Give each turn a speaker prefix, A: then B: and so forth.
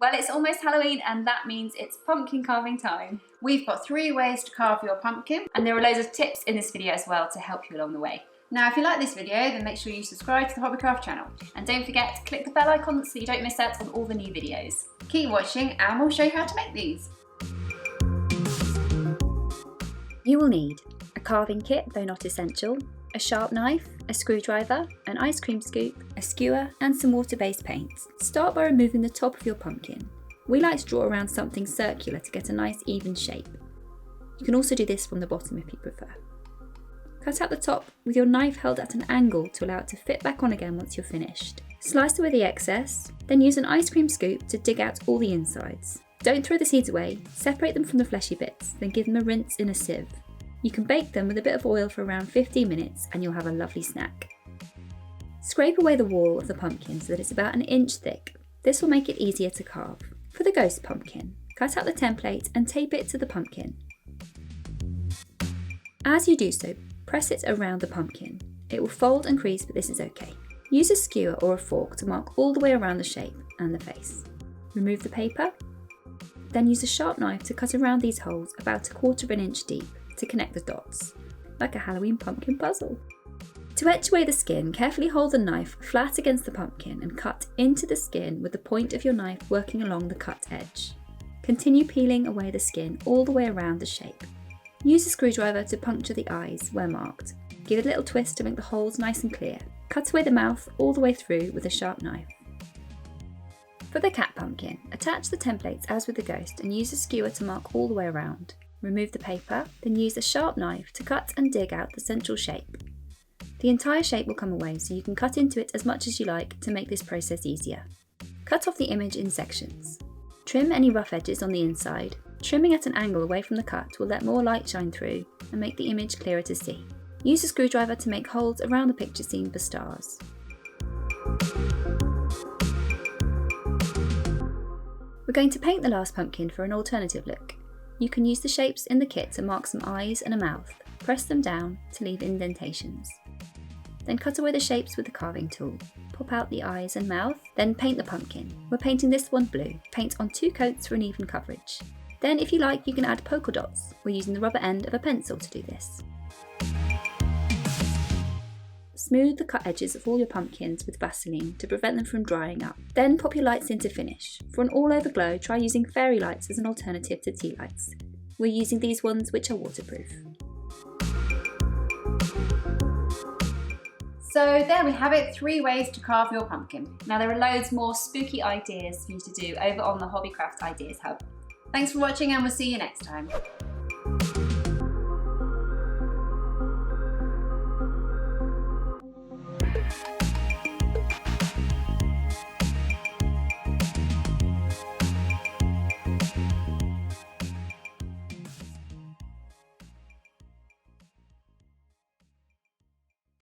A: Well, it's almost Halloween and that means it's pumpkin carving time. We've got 3 ways to carve your pumpkin, and there are loads of tips in this video as well to help you along the way. Now, if you like this video, then make sure you subscribe to the Hobbycraft channel. And don't forget to click the bell icon so you don't miss out on all the new videos. Keep watching and we'll show you how to make these. You will need a carving kit, though not essential, a sharp knife, a screwdriver, an ice cream scoop, a skewer, and some water-based paints. Start by removing the top of your pumpkin. We like to draw around something circular to get a nice even shape. You can also do this from the bottom if you prefer. Cut out the top with your knife held at an angle to allow it to fit back on again once you're finished. Slice away the excess, then use an ice cream scoop to dig out all the insides. Don't throw the seeds away, separate them from the fleshy bits, then give them a rinse in a sieve. You can bake them with a bit of oil for around 15 minutes and you'll have a lovely snack. Scrape away the wall of the pumpkin so that it's about 1 inch thick. This will make it easier to carve. For the ghost pumpkin, cut out the template and tape it to the pumpkin. As you do so, press it around the pumpkin. It will fold and crease, but this is okay. Use a skewer or a fork to mark all the way around the shape and the face. Remove the paper, then use a sharp knife to cut around these holes about 1/4 inch deep to connect the dots, like a Halloween pumpkin puzzle. To etch away the skin, carefully hold the knife flat against the pumpkin and cut into the skin with the point of your knife working along the cut edge. Continue peeling away the skin all the way around the shape. Use a screwdriver to puncture the eyes where marked. Give it a little twist to make the holes nice and clear. Cut away the mouth all the way through with a sharp knife. For the cat pumpkin, attach the templates as with the ghost and use a skewer to mark all the way around. Remove the paper, then use a sharp knife to cut and dig out the central shape. The entire shape will come away, so you can cut into it as much as you like to make this process easier. Cut off the image in sections. Trim any rough edges on the inside. Trimming at an angle away from the cut will let more light shine through and make the image clearer to see. Use a screwdriver to make holes around the picture scene for stars. We're going to paint the last pumpkin for an alternative look. You can use the shapes in the kit to mark some eyes and a mouth. Press them down to leave indentations. Then cut away the shapes with the carving tool. Pop out the eyes and mouth, then paint the pumpkin. We're painting this one blue. Paint on 2 coats for an even coverage. Then if you like, you can add polka dots. We're using the rubber end of a pencil to do this. Smooth the cut edges of all your pumpkins with Vaseline to prevent them from drying up. Then pop your lights in to finish. For an all-over glow, try using fairy lights as an alternative to tea lights. We're using these ones which are waterproof. So there we have it, 3 ways to carve your pumpkin. Now there are loads more spooky ideas for you to do over on the Hobbycraft Ideas Hub. Thanks for watching and we'll see you next time.